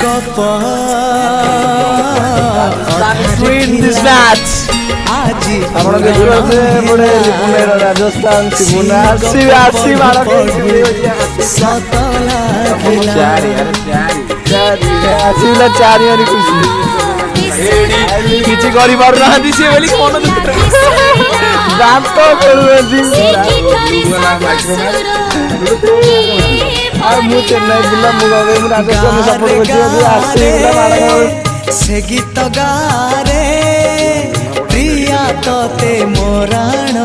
गप win this match. আজি ଆପଣ ଦେଖୁଛନ୍ତି ଏପଟେ ପୁନେର ରାଜସ୍ଥାନ ସିବୁନା ଆସି ମାଡ଼ ସତ ଲାଗିଲା ଆସିଲା ଚାରି ମାରି ଖୁସି କିଛି କରିପାରୁନାହାନ୍ତି ସିଏ ବୋଲି ମନ ଦାନ୍ତ ଖେଳୁଛନ୍ତି। ଆଉ ମୁଁ ଚେନ୍ନାଇ ପିଲା ମୁଁ ରାଜସ୍ଥାନ ସପୋର୍ଟ କରୁଛି ଆସିଲା ସେ ଗୀତ ଗାରେ ପ୍ରିୟା ତତେ ମୋରାଣ